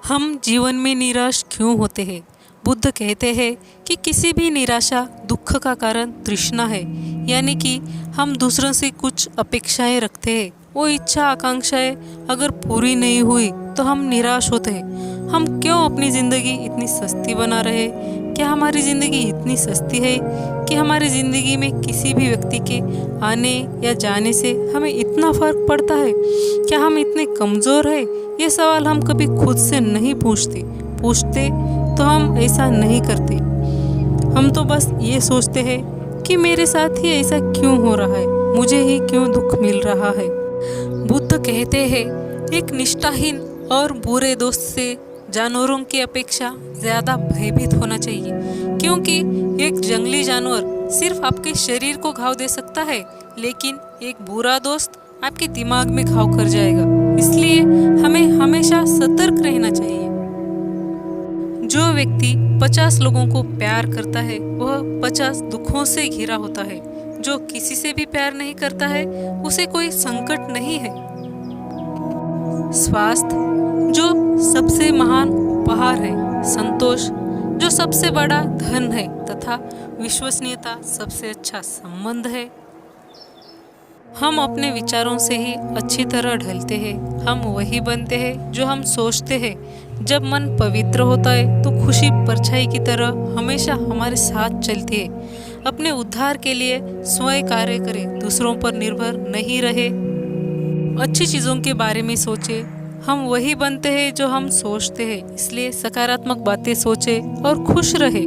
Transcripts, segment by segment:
हम जीवन में निराश क्यों होते हैं? बुद्ध कहते हैं कि किसी भी निराशा दुख का कारण तृष्णा है, यानी कि हम दूसरों से कुछ अपेक्षाएं रखते हैं। वो इच्छा आकांक्षाएं अगर पूरी नहीं हुई तो हम निराश होते हैं। हम क्यों अपनी ज़िंदगी इतनी सस्ती बना रहे? क्या हमारी ज़िंदगी इतनी सस्ती है कि हमारी ज़िंदगी में किसी भी व्यक्ति के आने या जाने से हमें इतना फ़र्क पड़ता है? क्या हम इतने कमज़ोर हैं? ये सवाल हम कभी खुद से नहीं पूछते तो हम ऐसा नहीं करते। हम तो बस ये सोचते हैं कि मेरे साथ ही ऐसा क्यों हो रहा है, मुझे ही क्यों दुख मिल रहा है। बुद्ध कहते हैं एक निष्ठाहीन और बुरे दोस्त से जानवरों की अपेक्षा ज़्यादा भयभीत होना चाहिए, क्योंकि एक जंगली जानवर सिर्फ आपके शरीर को घाव दे सकता है, लेकिन एक बुरा दोस्त आपके दिमाग में घाव कर जाएगा। इसलिए हमें हमेशा सतर्क रहना चाहिए। जो व्यक्ति 50 लोगों को प्यार करता है वह 50 दुखों से घिरा होता है। जो किसी से भी प्यार नहीं करता है उसे कोई संकट नहीं है। स्वास्थ्य जो सबसे महान उपहार है, संतोष जो सबसे बड़ा धन है, तथा विश्वसनीयता सबसे अच्छा संबंध है। हम अपने विचारों से ही अच्छी तरह ढलते हैं। हम वही बनते हैं जो हम सोचते हैं। जब मन पवित्र होता है तो खुशी परछाई की तरह हमेशा हमारे साथ चलती है। अपने उद्धार के लिए स्वयं कार्य करें, दूसरों पर निर्भर नहीं रहे। अच्छी चीज़ों के बारे में सोचे। हम वही बनते हैं जो हम सोचते हैं, इसलिए सकारात्मक बातें सोचे और खुश रहे।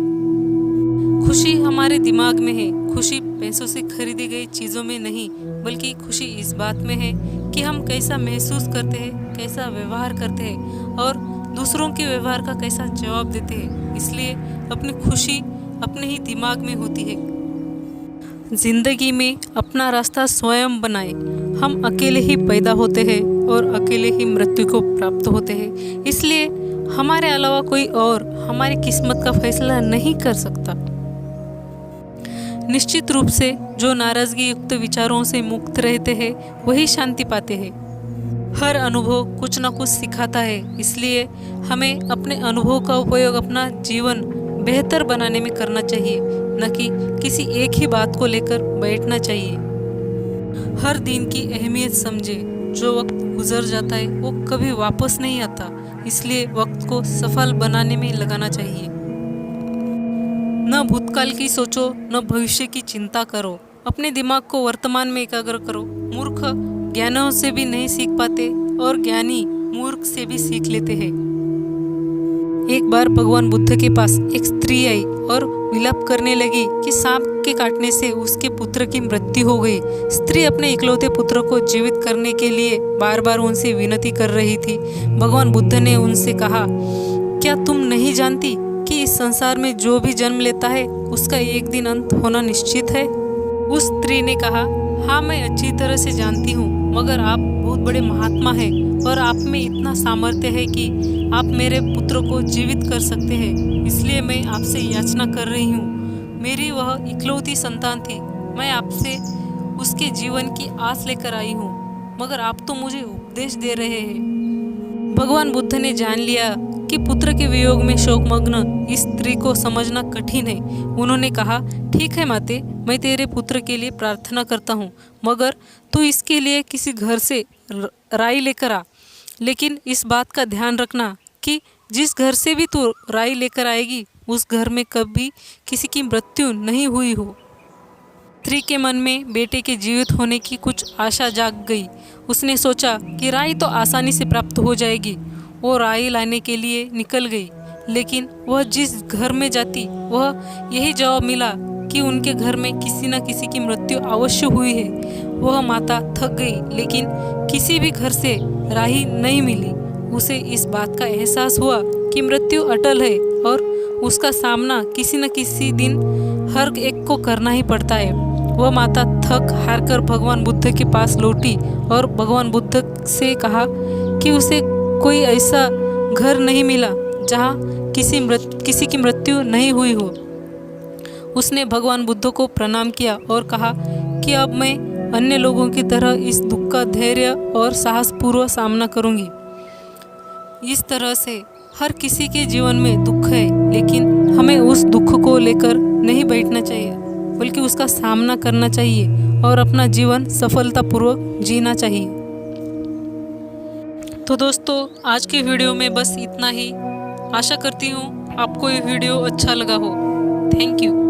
खुशी हमारे दिमाग में है। खुशी पैसों से खरीदी गई चीज़ों में नहीं, बल्कि खुशी इस बात में है कि हम कैसा महसूस करते हैं, कैसा व्यवहार करते हैं और दूसरों के व्यवहार का कैसा जवाब देते हैं। इसलिए अपनी खुशी अपने ही दिमाग में होती है। जिंदगी में अपना रास्ता स्वयं बनाए। हम अकेले ही पैदा होते हैं और अकेले ही मृत्यु को प्राप्त होते हैं। इसलिए हमारे अलावा कोई और हमारी किस्मत का फैसला नहीं कर सकता। निश्चित रूप से जो नाराजगी युक्त विचारों से मुक्त रहते हैं वही शांति पाते हैं। हर अनुभव कुछ न कुछ सिखाता है, इसलिए हमें अपने अनुभव का उपयोग अपना जीवन बेहतर बनाने में करना चाहिए, न कि किसी एक ही बात को लेकर बैठना चाहिए। हर दिन की अहमियत समझे। जो वक्त गुजर जाता है वो कभी वापस नहीं आता, इसलिए वक्त को सफल बनाने में लगाना चाहिए। न भूतकाल की सोचो, न भविष्य की चिंता करो। अपने दिमाग को वर्तमान में एकाग्र करो। मूर्ख ज्ञानों से भी नहीं सीख पाते और ज्ञानी मूर्ख से भी सीख लेते हैं। एक बार भगवान बुद्ध के पास एक स्त्री आई और विलाप करने लगी कि सांप के काटने से उसके पुत्र की मृत्यु हो गई। स्त्री अपने इकलौते पुत्र को जीवित करने के लिए बार बार उनसे विनती कर रही थी। भगवान बुद्ध ने उनसे कहा, क्या तुम नहीं जानती कि इस संसार में जो भी जन्म लेता है उसका एक दिन अंत होना निश्चित है? उस स्त्री ने कहा, हाँ मैं अच्छी तरह से जानती हूँ, मगर आप बहुत बड़े महात्मा हैं और आप में इतना सामर्थ्य है कि आप मेरे पुत्र को जीवित कर सकते हैं। इसलिए मैं आपसे याचना कर रही हूँ। मेरी वह इकलौती संतान थी। मैं आपसे उसके जीवन की आस लेकर आई हूँ, मगर आप तो मुझे उपदेश दे रहे हैं। भगवान बुद्ध ने जान लिया कि पुत्र के वियोग में शोकमग्न इस स्त्री को समझना कठिन है। उन्होंने कहा, ठीक है माते, मैं तेरे पुत्र के लिए प्रार्थना करता हूँ, मगर तू इसके लिए किसी घर से राई लेकर आ। लेकिन इस बात का ध्यान रखना कि जिस घर से भी तू राई लेकर आएगी उस घर में कभी किसी की मृत्यु नहीं हुई हो। स्त्री के मन में बेटे के जीवित होने की कुछ आशा जाग गई। उसने सोचा कि राई तो आसानी से प्राप्त हो जाएगी। वो राई लाने के लिए निकल गई, लेकिन वह जिस घर में जाती वह यही जवाब मिला कि उनके घर में किसी न किसी की मृत्यु अवश्य हुई है। वह माता थक गई, लेकिन किसी भी घर से राही नहीं मिली। उसे इस बात का एहसास हुआ कि मृत्यु अटल है और उसका सामना किसी न किसी दिन हर एक को करना ही पड़ता है। वह माता थक हारकर भगवान बुद्ध के पास लौटी और भगवान बुद्ध से कहा कि उसे कोई ऐसा घर नहीं मिला जहाँ किसी की मृत्यु नहीं हुई हो। उसने भगवान बुद्ध को प्रणाम किया और कहा कि अब मैं अन्य लोगों की तरह इस दुख का धैर्य और साहसपूर्वक सामना करूंगी। इस तरह से हर किसी के जीवन में दुख है, लेकिन हमें उस दुख को लेकर नहीं बैठना चाहिए, बल्कि उसका सामना करना चाहिए और अपना जीवन सफलतापूर्वक जीना चाहिए। तो दोस्तों, आज के वीडियो में बस इतना ही। आशा करती हूँ आपको ये वीडियो अच्छा लगा हो। Thank you.